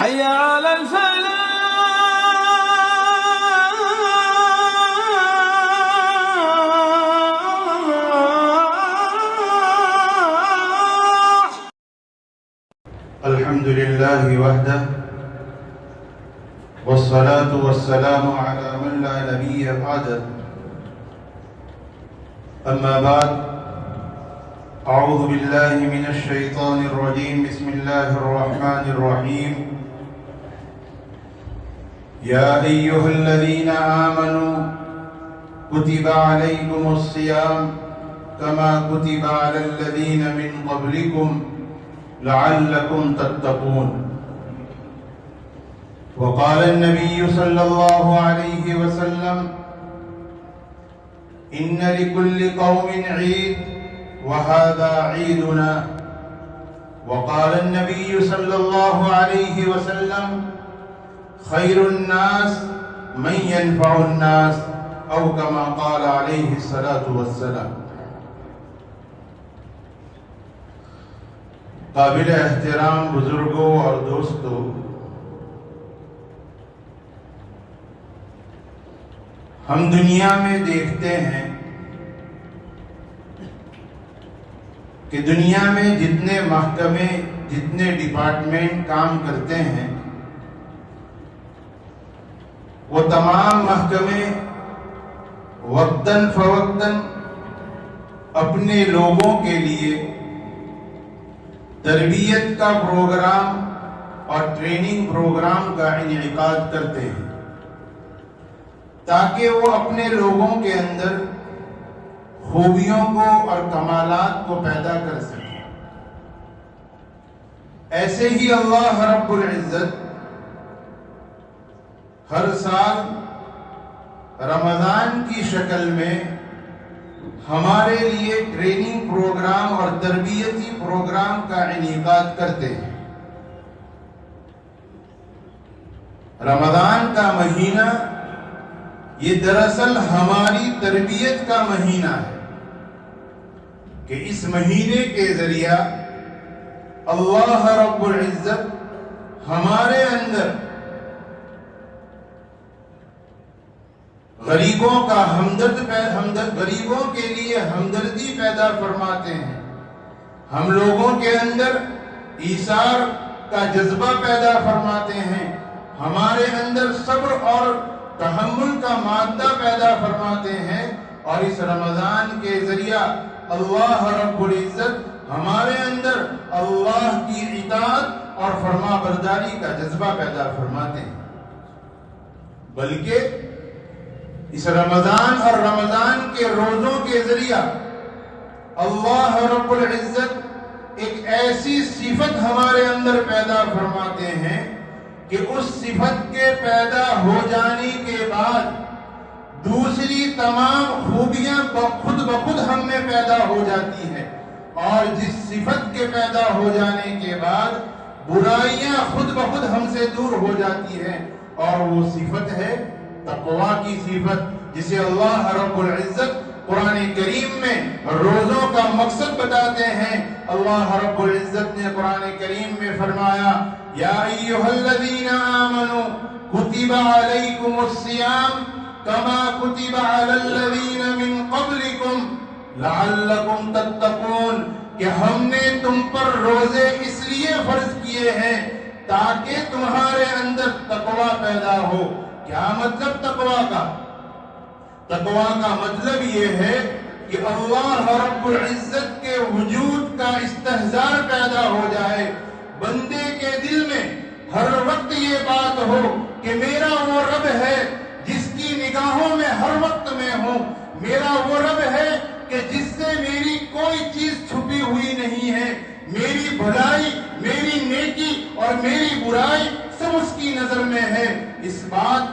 حي على الفلاح. الحمد لله وحده والصلاة والسلام على من لا نبي بعده. أما بعد، أعوذ بالله من الشيطان الرجيم. بسم الله الرحمن الرحيم. يا أيها الذين آمنوا كتب عليكم الصيام كما كتب على الذين من قبلكم لعلكم تتقون. وقال النبي صلى الله عليه وسلم: إن لكل قوم عيد وهذا عيدنا. وقال النبي صلى الله عليه وسلم: خير الناس من ينفع الناس، أو كما قال عليه الصلاة والسلام. قابل احترام بزرگوں اور دوستوں، ہم دنیا میں دیکھتے ہیں کہ دنیا میں جتنے محکمے، جتنے ڈپارٹمنٹ کام کرتے ہیں، وہ تمام محکمے وقتاً فوقتاً اپنے لوگوں کے لیے تربیت کا پروگرام اور ٹریننگ پروگرام کا انعقاد کرتے ہیں تاکہ وہ اپنے لوگوں کے اندر خوبیوں کو اور کمالات کو پیدا کر سکیں. ایسے ہی اللہ رب العزت ہر سال رمضان کی شکل میں ہمارے لیے ٹریننگ پروگرام اور تربیتی پروگرام کا انعقاد کرتے ہیں. رمضان کا مہینہ یہ دراصل ہماری تربیت کا مہینہ ہے کہ اس مہینے کے ذریعہ اللہ رب العزت ہمارے اندر غریبوں کا غریبوں کے لیے ہمدردی پیدا فرماتے ہیں. ہم لوگوں کے اندر ایثار کا جذبہ پیدا فرماتے ہیں. ہمارے اندر صبر اور تحمل کا مادہ پیدا فرماتے ہیں. اور اس رمضان کے ذریعہ اللہ رب العزت ہمارے اندر اللہ کی اطاعت اور فرما برداری کا جذبہ پیدا فرماتے ہیں. بلکہ اس رمضان اور رمضان کے روزوں کے ذریعہ اللہ رب العزت ایک ایسی صفت ہمارے اندر پیدا فرماتے ہیں کہ اس صفت کے پیدا ہو جانے کے بعد دوسری تمام خوبیاں خود بخود ہم میں پیدا ہو جاتی ہیں. اور جس صفت کے پیدا ہو جانے کے بعد برائیاں خود بخود ہم سے دور ہو جاتی ہیں، اور وہ صفت ہے تقویٰ کی صفت، جسے اللہ رب العزت قرآن کریم میں روزوں کا مقصد بتاتے ہیں. اللہ رب العزت نے قرآن کریم میں فرمایا: یا ایھا الذین آمنوا کتب علیکم الصیام کما کتب علی الذین من قبلکم لعلکم تتقون، کہ ہم نے تم پر روزے اس لیے فرض کیے ہیں تاکہ تمہارے اندر تقویٰ پیدا ہو. کیا مطلب تقویٰ کا؟ تقویٰ کا مطلب یہ ہے کہ اللہ رب العزت کے وجود کا استحضار پیدا ہو جائے. بندے کے دل میں ہر وقت یہ بات ہو کہ میرا وہ رب ہے جس کی نگاہوں میں ہر وقت میں ہوں. میرا وہ رب ہے کہ جس سے میری کوئی چیز چھپی ہوئی نہیں ہے. میری بھلائی، میری نیکی اور میری برائی سب اس کی نظر میں ہے. اس بات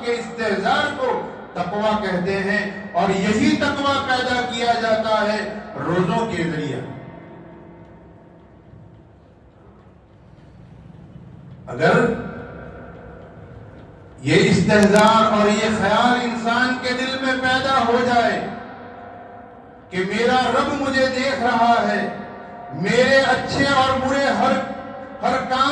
کے استحضار کو تقویٰ کہتے ہیں، اور یہی تقویٰ پیدا کیا جاتا ہے روزوں کے ذریعے. اگر یہ استحضار اور یہ خیال انسان کے دل میں پیدا ہو جائے کہ میرا رب مجھے دیکھ رہا ہے، میرے اچھے اور برے ہر کام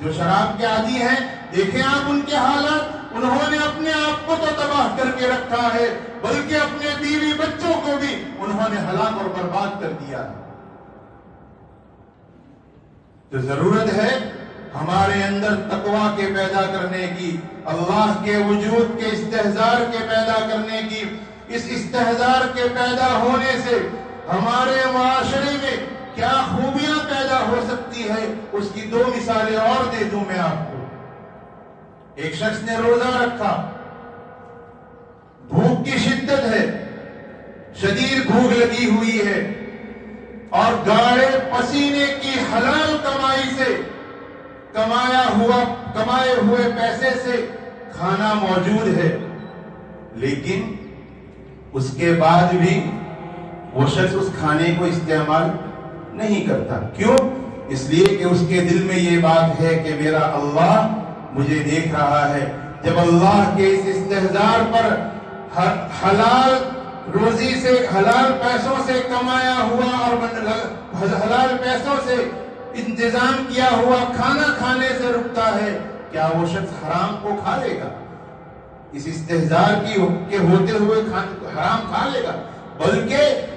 جو شراب کے عادی ہیں، دیکھیں آپ ان کے حالات، انہوں نے اپنے آپ کو تو تباہ کر کے رکھا ہے، بلکہ اپنے بیوی بچوں کو بھی انہوں نے ہلاک اور برباد کر دیا ہے۔ تو ضرورت ہے ہمارے اندر تقویٰ کے پیدا کرنے کی، اللہ کے وجود کے استحضار کے پیدا کرنے کی۔ اس استحضار کے پیدا ہونے سے ہمارے معاشرے میں کیا خوبیاں پیدا ہو سکتی ہے، اس کی دو مثالیں اور دے دوں میں آپ کو۔ ایک شخص نے روزہ رکھا، بھوک کی شدت ہے، شدید بھوک لگی ہوئی ہے، اور گاڑے پسینے کی حلال کمائی سے کمائے ہوئے پیسے سے کھانا موجود ہے، لیکن اس کے بعد بھی وہ شخص اس کھانے کو استعمال نہیں کرتا۔ کیوں؟ اس لیے کہ اس کے دل میں یہ بات ہے کہ میرا اللہ مجھے دیکھ رہا ہے۔ جب اللہ کے اس استحضار پر حلال روزی سے، حلال پیسوں سے کمایا ہوا اور حلال پیسوں سے انتظام کیا ہوا کھانا کھانے سے رکتا ہے، کیا وہ شخص حرام کو کھا لے گا؟ اس استحضار کے ہوتے ہوئے حرام کھا لے گا؟ بلکہ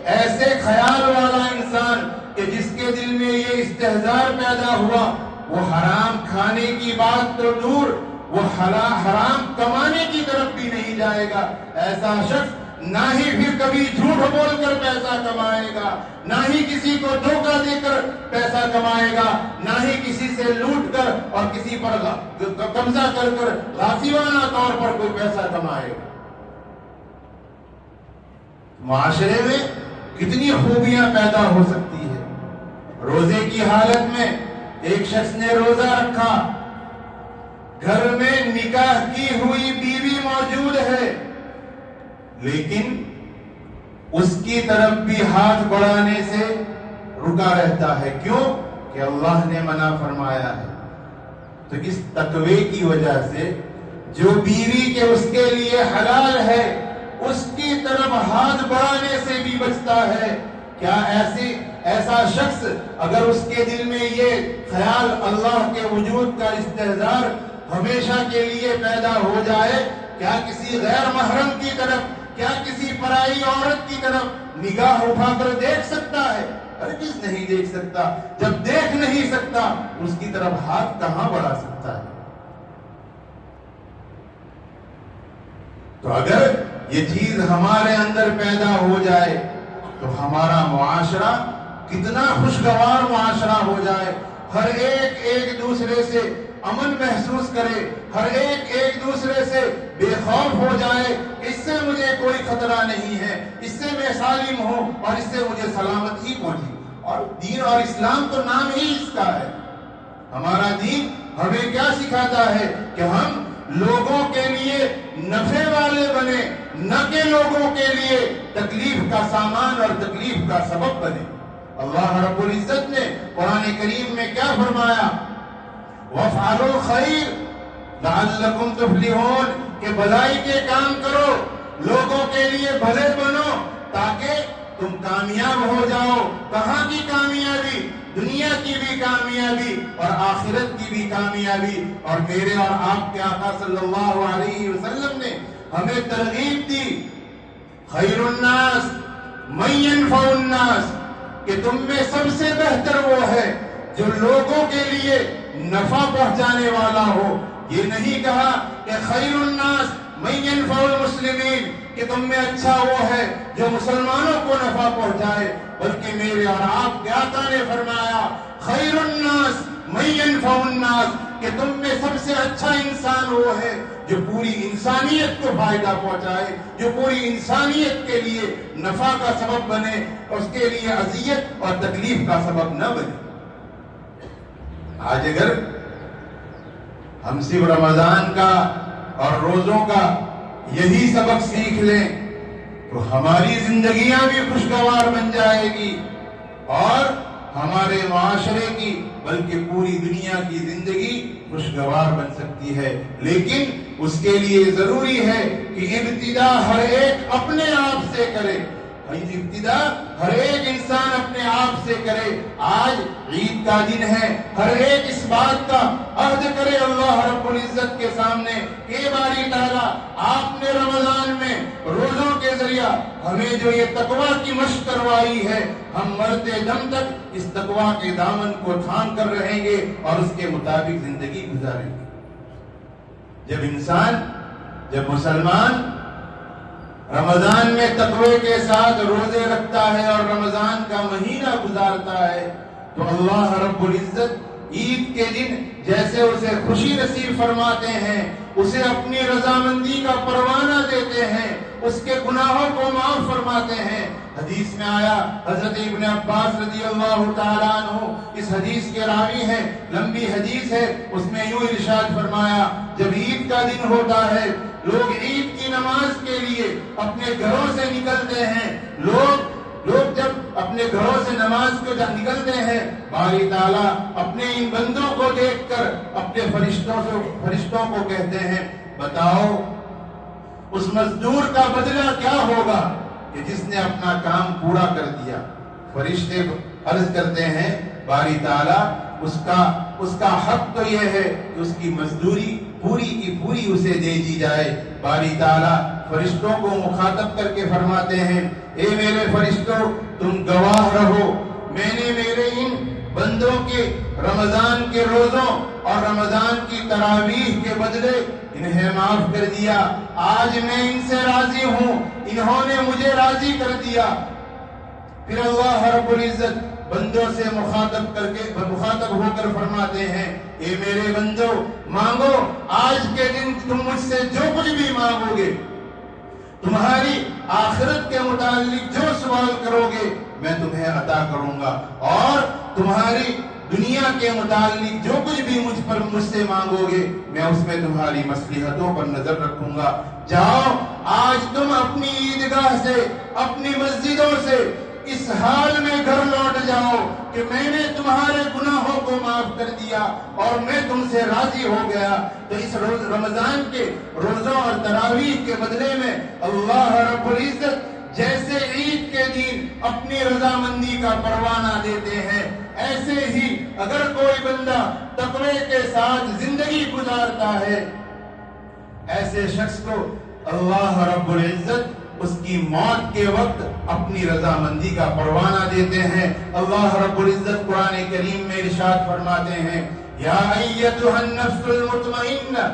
ایسے خیال والا انسان کہ جس کے دل میں یہ استحضار پیدا ہوا، وہ حرام کھانے کی بات تو دور، وہ حرام کمانے کی طرف بھی نہیں جائے گا۔ ایسا شخص نہ ہی پھر کبھی جھوٹ بول کر پیسہ کمائے گا، نہ ہی کسی کو دھوکہ دے کر پیسہ کمائے گا، نہ ہی کسی سے لوٹ کر اور کسی پر قبضہ کر غاصبانہ طور پر کوئی پیسہ کمائے گا۔ معاشرے میں کتنی خوبیاں پیدا ہو سکتی ہے۔ روزے کی حالت میں ایک شخص نے روزہ رکھا، گھر میں نکاح کی ہوئی بیوی موجود ہے، لیکن اس کی طرف بھی ہاتھ بڑھانے سے رکا رہتا ہے۔ کیوں؟ کہ اللہ نے منع فرمایا ہے۔ تو اس تقوی کی وجہ سے جو بیوی کے اس کے لیے حلال ہے، اس کی طرف ہاتھ بڑھانے سے بھی بچتا ہے۔ کیا ایسا شخص اگر اس کے دل میں یہ خیال اللہ کے وجود کا استحضار ہمیشہ کے لیے پیدا ہو جائے، کیا کسی غیر محرم کی طرف، کیا کسی پرائی عورت کی طرف نگاہ اٹھا کر دیکھ سکتا ہے؟ ہرگز نہیں دیکھ سکتا۔ جب دیکھ نہیں سکتا، اس کی طرف ہاتھ کہاں بڑھا سکتا ہے؟ تو اگر یہ چیز ہمارے اندر پیدا ہو جائے تو ہمارا معاشرہ کتنا خوشگوار معاشرہ ہو جائے، ہر ایک دوسرے سے امن محسوس کرے، ہر ایک دوسرے سے بے خوف ہو جائے، اس سے مجھے کوئی خطرہ نہیں ہے، اس سے میں سالم ہوں اور اس سے مجھے سلامت ہی پہنچی۔ اور دین اور اسلام تو نام ہی اس کا ہے۔ ہمارا دین ہمیں کیا سکھاتا ہے کہ ہم لوگوں کے لیے نفع والے بنے، نہ کہ لوگوں کے لیے تکلیف کا سامان اور تکلیف کا سبب بنے۔ اللہ رب العزت نے قرآن کریم میں کیا فرمایا؟ وَافْعَلُوا الْخَيْرَ لَعَلَّكُمْ تُفْلِحُونَ، کہ بھلائی کے کام کرو، لوگوں کے لیے بھلے بنو تاکہ تم کامیاب ہو جاؤ۔ کہاں کی کامیابی؟ دنیا کی بھی کامیابی اور آخرت کی بھی کامیابی۔ اور میرے اور آپ کے آقا صلی اللہ علیہ وسلم نے ہمیں ترغیب دی، خیر الناس من ينفع الناس، کہ تم میں سب سے بہتر وہ ہے جو لوگوں کے لیے نفع پہنچانے والا ہو۔ یہ نہیں کہا کہ خیر الناس من ينفع المسلمین، کہ تم میں اچھا وہ ہے جو مسلمانوں کو نفع پہنچائے، بلکہ میرے اور آپ کے آقا نے فرمایا خیر الناس من ينفع الناس، کہ تم میں سب سے اچھا انسان وہ ہے جو پوری انسانیت کو فائدہ پہنچائے، جو پوری انسانیت کے لیے نفع کا سبب بنے، اس کے لیے اذیت اور تکلیف کا سبب نہ بنے۔ آج اگر ہم صرف رمضان کا اور روزوں کا یہی سبق سیکھ لیں تو ہماری زندگیاں بھی خوشگوار بن جائے گی، اور ہمارے معاشرے کی بلکہ پوری دنیا کی زندگی خوشگوار بن سکتی ہے۔ لیکن اس کے لیے ضروری ہے کہ ابتدا ہر ایک اپنے آپ سے کرے، ابتدا ہر ایک انسان اپنے آپ سے کرے. آج عید کا دن ہے, ہر ایک اس بات کا عہد کرے اللہ رب العزت کے سامنے کہ باری تعالیٰ آپ نے رمضان میں روزوں کے ذریعہ ہمیں جو یہ تقویٰ کی مشق کروائی ہے, ہم مرتے دم تک اس تقویٰ کے دامن کو تھام کر رہیں گے اور اس کے مطابق زندگی گزاریں گے. جب مسلمان رمضان میں تقوی کے ساتھ روزے رکھتا ہے اور رمضان کا مہینہ گزارتا ہے تو اللہ رب العزت عید کے دن جیسے اسے خوشی نصیب فرماتے ہیں, اسے اپنی رضامندی کا پروانہ دیتے ہیں, اس کے گناہوں کو معاف فرماتے ہیں. حدیث میں آیا, حضرت ابن عباس رضی اللہ تعالیٰ عنہ اس حدیث کے راوی ہیں, لمبی حدیث ہے, اس میں یوں ارشاد فرمایا جب عید کا دن ہوتا ہے لوگ عید کی نماز کے لیے اپنے گھروں سے نکلتے ہیں, لوگ جب اپنے گھروں سے نماز کو نکلتے ہیں, باری تعالیٰ اپنے ان بندوں کو دیکھ کر اپنے فرشتوں کو کہتے ہیں بتاؤ اس مزدور کا بدلہ کیا ہوگا کہ جس نے اپنا کام پورا کر دیا. فرشتے عرض کرتے ہیں باری تعالیٰ اس کا حق تو یہ ہے کہ اس کی مزدوری پوری کی پوری اسے دے دی جائے. باری تعالیٰ فرشتوں کو مخاطب کر کے فرماتے ہیں اے میرے فرشتوں تم گواہ رہو, میں نے میرے ان بندوں کے رمضان کے روزوں اور رمضان کی تراویح کے بدلے انہیں معاف کر دیا. آج میں ان سے راضی ہوں, انہوں نے مجھے راضی کر دیا. پھر اللہ رب العزت بندوں سے مخاطب ہو کر فرماتے ہیں اے میرے بندو مانگو, آج کے دن تم مجھ سے جو کچھ بھی مانگو گے, تمہاری آخرت کے متعلق جو سوال کرو گے میں تمہیں عطا کروں گا, اور تمہاری دنیا کے متعلق جو کچھ بھی مجھ سے مانگو گے میں اس میں تمہاری مصلحتوں پر نظر رکھوں گا. جاؤ آج تم اپنی عیدگاہ سے, اپنی مسجدوں سے اس حال میں گھر لوٹ جاؤ کہ میں نے تمہارے گناہوں کو معاف کر دیا اور میں تم سے راضی ہو گیا. تو اس رمضان کے روزوں اور تراویح کے بدلے میں اللہ رب العزت جیسے عید کے دن اپنی رضامندی کا پروانہ دیتے ہیں, ایسے ہی اگر کوئی بندہ تقوی کے ساتھ زندگی گزارتا ہے, ایسے شخص کو اللہ رب العزت اس کی موت کے وقت اپنی رضامندی کا پروانہ دیتے ہیں. اللہ رب العزت قرآن کریم میں ارشاد فرماتے ہیں یا ایتھا النفس المطمئنہ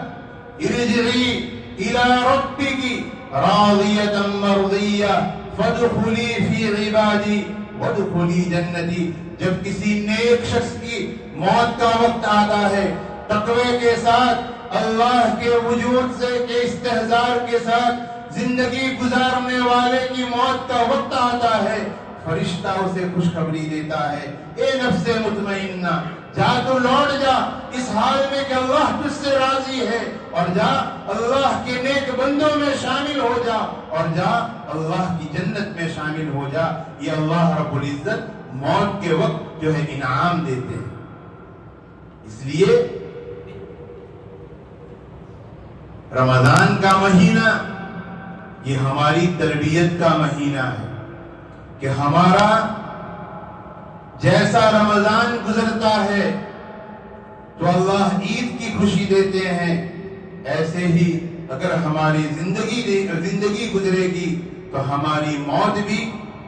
ارجعی الی ربک راضیۃ مرضیہ فادخلی فی عبادی وادخلی جنتی. جب کسی نیک شخص کی موت کا وقت آتا ہے, تقوی کے ساتھ اللہ کے وجود سے کے استحضار کے ساتھ زندگی گزارنے والے کی موت کا وقت آتا ہے, فرشتہ اسے خوشخبری دیتا ہے اے نفس مطمئنہ جا تو لوٹ جا اس حال میں کہ اللہ تجھ سے راضی ہے, اور جا اللہ کے نیک بندوں میں شامل ہو جا, اور جا اللہ کی جنت میں شامل ہو جا. یہ اللہ رب العزت موت کے وقت جو ہے انعام دیتے ہیں. اس لیے رمضان کا مہینہ یہ ہماری تربیت کا مہینہ ہے کہ ہمارا جیسا رمضان گزرتا ہے تو اللہ عید کی خوشی دیتے ہیں, ایسے ہی اگر ہماری زندگی گزرے گی تو ہماری موت بھی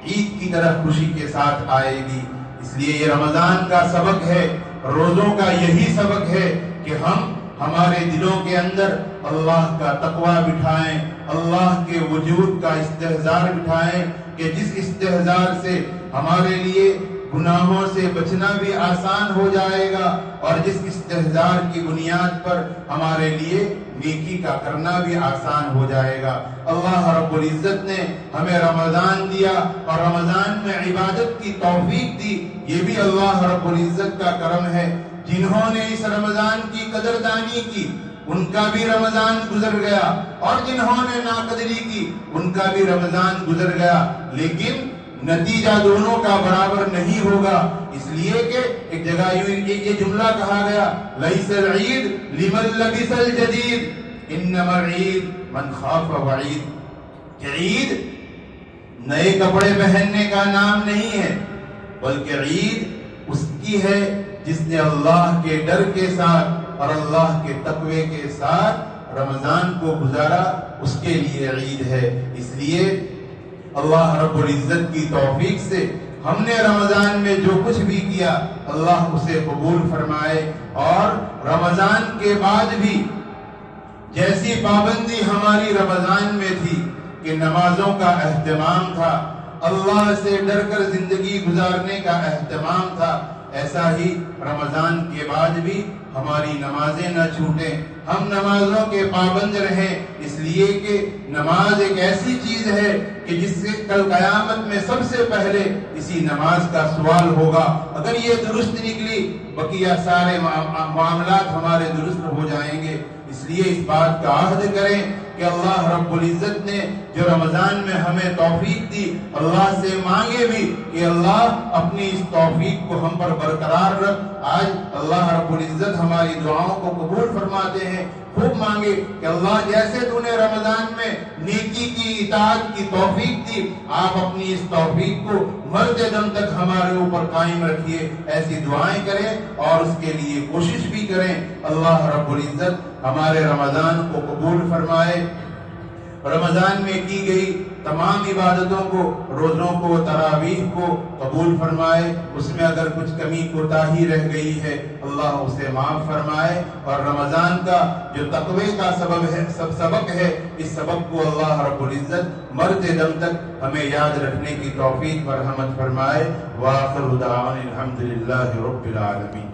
عید کی طرح خوشی کے ساتھ آئے گی. اس لیے یہ رمضان کا سبق ہے, روزوں کا یہی سبق ہے کہ ہم ہمارے دلوں کے اندر اللہ کا تقوی بٹھائیں, اللہ کے وجود کا استحضار بٹھائیں کہ جس استحضار سے ہمارے لیے گناہوں سے بچنا بھی آسان ہو جائے گا, اور جس استحضار کی بنیاد پر ہمارے لیے نیکی کا کرنا بھی آسان ہو جائے گا. اللہ رب العزت نے ہمیں رمضان دیا اور رمضان میں عبادت کی توفیق دی, یہ بھی اللہ رب العزت کا کرم ہے. جنہوں نے اس رمضان کی قدردانی کی ان کا بھی رمضان گزر گیا, اور جنہوں نے ناقدری کی ان کا بھی رمضان گزر گیا, لیکن نتیجہ دونوں کا برابر نہیں ہوگا. اس لیے کہ ایک جگہ یہ جملہ کہا گیا لیس العید لمن لبس الجدید انما العید من خاف وعید, کہ عید نئے کپڑے پہننے کا نام نہیں ہے، بلکہ عید اس کی ہے جس نے اللہ کے ڈر کے ساتھ اور اللہ کے تقوی کے ساتھ رمضان کو گزارا، اس کے لیے عید ہے۔ اس لیے اللہ رب العزت کی توفیق سے ہم نے رمضان میں جو کچھ بھی کیا اللہ اسے قبول فرمائے، اور رمضان کے بعد بھی جیسی پابندی ہماری رمضان میں تھی کہ نمازوں کا اہتمام تھا، اللہ سے ڈر کر زندگی گزارنے کا اہتمام تھا، ایسا ہی رمضان کے بعد بھی ہماری نمازیں نہ چھوٹیں، ہم نمازوں کے پابند رہیں، اس لیے کہ نماز ایک ایسی چیز ہے کہ جس سے کل قیامت میں سب سے پہلے اسی نماز کا سوال ہوگا۔ اگر یہ درست نکلی بقیہ سارے معاملات ہمارے درست ہو جائیں گے۔ اس لیے اس بات کا عہد کریں کہ اللہ رب العزت نے جو رمضان میں ہمیں توفیق دی، اللہ سے مانگے بھی کہ اللہ اپنی اس توفیق کو ہم پر برقرار رکھ۔ آج اللہ رب العزت ہماری دعاؤں کو قبول فرماتے ہیں، خوب مانگے کہ اللہ جیسے تو نے رمضان میں نیکی کی اطاعت کی توفیق دی، آپ اپنی اس توفیق کو مرتے دم تک ہمارے اوپر قائم رکھیے۔ ایسی دعائیں کریں اور اس کے لیے کوشش بھی کریں۔ اللہ رب العزت ہمارے رمضان کو قبول فرمائے، رمضان میں کی گئی تمام عبادتوں کو، روزوں کو، تراویح کو قبول فرمائے، اس میں اگر کچھ کمی کوتاہی رہ گئی ہے اللہ اسے معاف فرمائے، اور رمضان کا جو تقوی کا سبق ہے اس سبق کو اللہ رب العزت مرتے دم تک ہمیں یاد رکھنے کی توفیق مرحمت فرمائے۔ وآخر دعوانا الحمدللہ رب العالمین۔